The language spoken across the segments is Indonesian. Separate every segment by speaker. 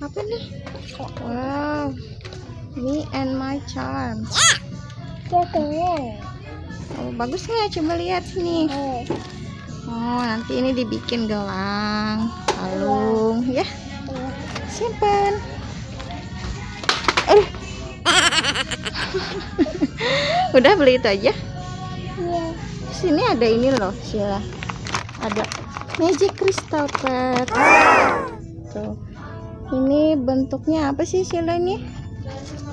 Speaker 1: Apa nih? Wow, me and my charm. Oh, bagus nggak? Coba lihat sini. Oh, nanti ini dibikin gelang, kalung, ya. Simpen. Udah beli itu aja. Sini ada ini loh, Sheila. Ada magic crystal pet. Tuh. Ini bentuknya apa sih, Sheila ini?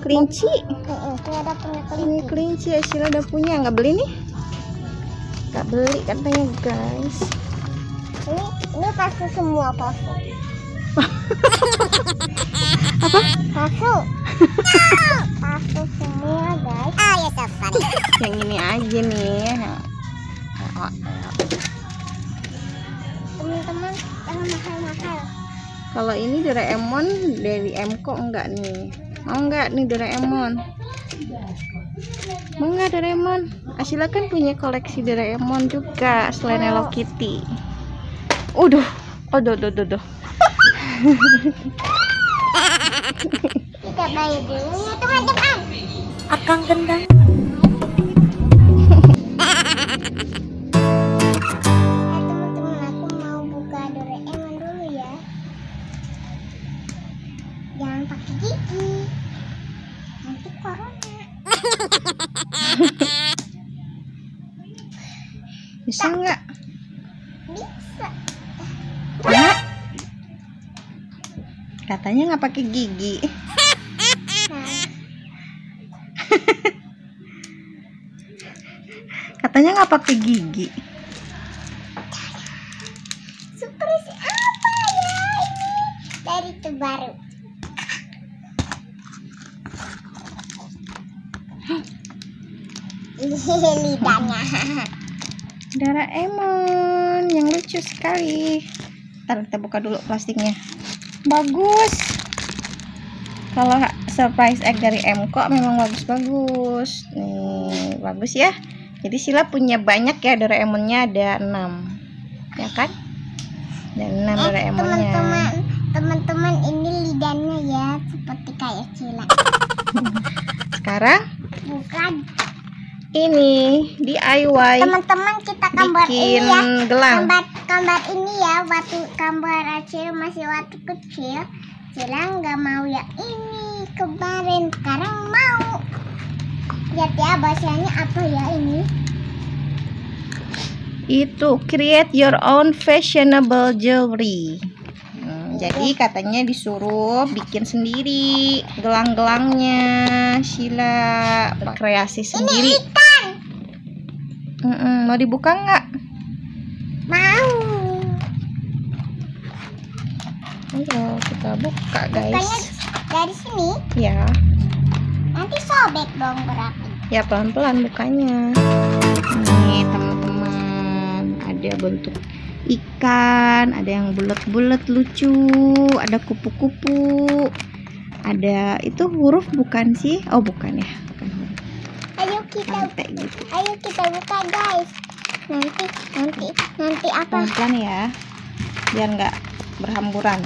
Speaker 1: Kelinci. Ini kelinci ya, Sheila udah punya. Nggak beli nih? Nggak beli katanya, guys.
Speaker 2: Ini palsu semua, palsu.
Speaker 1: Apa?
Speaker 2: Palsu. Palsu semua, guys. Ya so funny.
Speaker 1: Yang ini aja nih.
Speaker 2: Teman-teman, jangan mahal-mahal.
Speaker 1: Kalau ini Doraemon dari Emco enggak nih? Mau enggak nih Doraemon? Mau enggak Doraemon? Asila kan punya koleksi Doraemon juga selain Hello Kitty. Uduh, duh.
Speaker 2: Kita bayar dulu ya teman-teman.
Speaker 1: Akang gendang.
Speaker 2: Teman-teman, aku mau buka Doraemon dulu ya. Jangan pakai gigi. Nanti corona.
Speaker 1: Bisa nggak?
Speaker 2: Bisa.
Speaker 1: Nggak. Katanya nggak pakai gigi. Katanya nggak pakai gigi.
Speaker 2: Surprise apa ya ini? Dari terbaru. Lidahnya.
Speaker 1: Doraemon yang lucu sekali. Ntar kita buka dulu plastiknya. Bagus. Kalau surprise egg dari Emco memang bagus-bagus. Nih, bagus ya. Jadi Sheila punya banyak ya Doraemonnya, ada 6. Ya kan? Ada 6 Doraemonnya.
Speaker 2: Teman-teman, ini lidahnya ya seperti kayak Sheila.
Speaker 1: Sekarang
Speaker 2: Bukan.
Speaker 1: ini DIY.
Speaker 2: Teman-teman, kita gambar
Speaker 1: Bikin
Speaker 2: ini ya.
Speaker 1: gelang.
Speaker 2: Gambar ini ya, waktu gambar Acil masih waktu kecil. Sheila nggak mau ya ini kemarin, sekarang mau. Lihat ya bahasanya apa ya ini?
Speaker 1: Itu create your own fashionable jewelry. Jadi katanya disuruh bikin sendiri gelang-gelangnya, Sheila kreasi sendiri.
Speaker 2: Ini ikan.
Speaker 1: Mau dibuka nggak?
Speaker 2: Mau.
Speaker 1: Ayo kita buka,
Speaker 2: Bukanya
Speaker 1: guys.
Speaker 2: dari sini.
Speaker 1: Ya,
Speaker 2: Nanti sobek dong berarti.
Speaker 1: ya pelan-pelan bukanya. Nih teman-teman, ada bentuk ikan, ada yang bulat-bulat lucu, ada kupu-kupu, ada itu huruf bukan sih? Oh bukan ya, bukan huruf.
Speaker 2: Ayo kita buka guys. Nanti apa?
Speaker 1: Pelan-pelan ya, biar nggak berhamburan.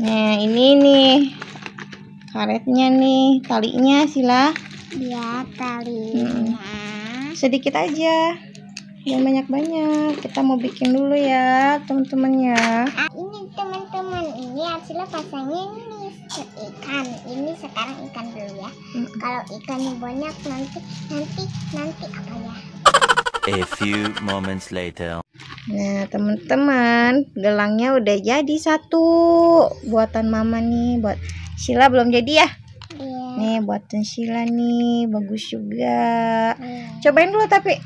Speaker 1: Nah ini nih karetnya nih, talinya Sheila.
Speaker 2: Ya talinya.
Speaker 1: Sedikit aja, jangan banyak-banyak. Kita mau bikin dulu ya teman-teman ya.
Speaker 2: Ini teman-teman, ini Acila pasangnya ini ikan. Ini sekarang ikan dulu ya. Kalau ikannya banyak nanti apa ya?
Speaker 3: A few moments later.
Speaker 1: Nah teman-teman, gelangnya udah jadi satu. Buatan mama nih, buat Sheila belum jadi ya.
Speaker 2: Iya.
Speaker 1: Nih buatan Sheila nih, bagus juga.
Speaker 2: Iya.
Speaker 1: Cobain dulu tapi.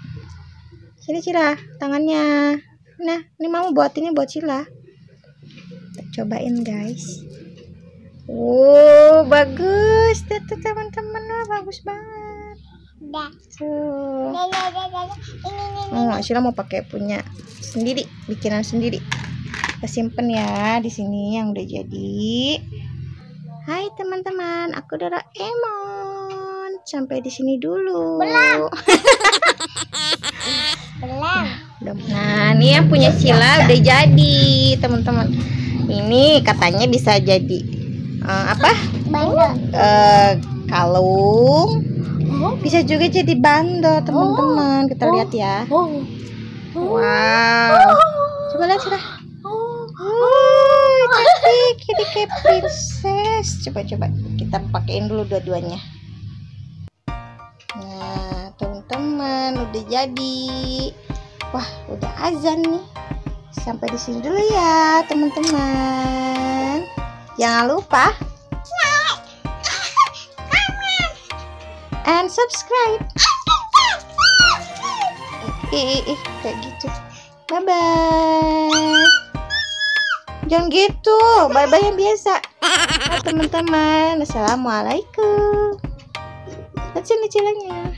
Speaker 1: Sini Sheila, tangannya. Nah, ini mama buatinnya buat Sheila. Kita cobain guys. Bagus. Tuh teman-teman, bagus banget.
Speaker 2: Udah.
Speaker 1: Tuh.
Speaker 2: Ini.
Speaker 1: Sheila mau pakai punya sendiri, bikinan sendiri. Kita simpen ya di sini yang udah jadi. Hai teman-teman, aku Doraemon. Sampai di sini dulu.
Speaker 2: Belum.
Speaker 1: Nah, ini yang punya Sheila udah jadi, teman-teman. Ini katanya bisa jadi apa?
Speaker 2: Bandel.
Speaker 1: Kalung. Bisa juga jadi bandel, teman-teman. Kita lihat ya. Wow. Coba lihat sudah. Cantik, ini kayak princess. Coba kita pakein dulu dua-duanya. Nah, teman-teman, udah jadi. Wah, udah azan nih. Sampai di sini dulu ya, teman-teman. Jangan lupa and subscribe. Kayak gitu. Bye bye. Jangan gitu. Bye bye yang biasa. Teman-teman, assalamualaikum. Lihat sini cilanya.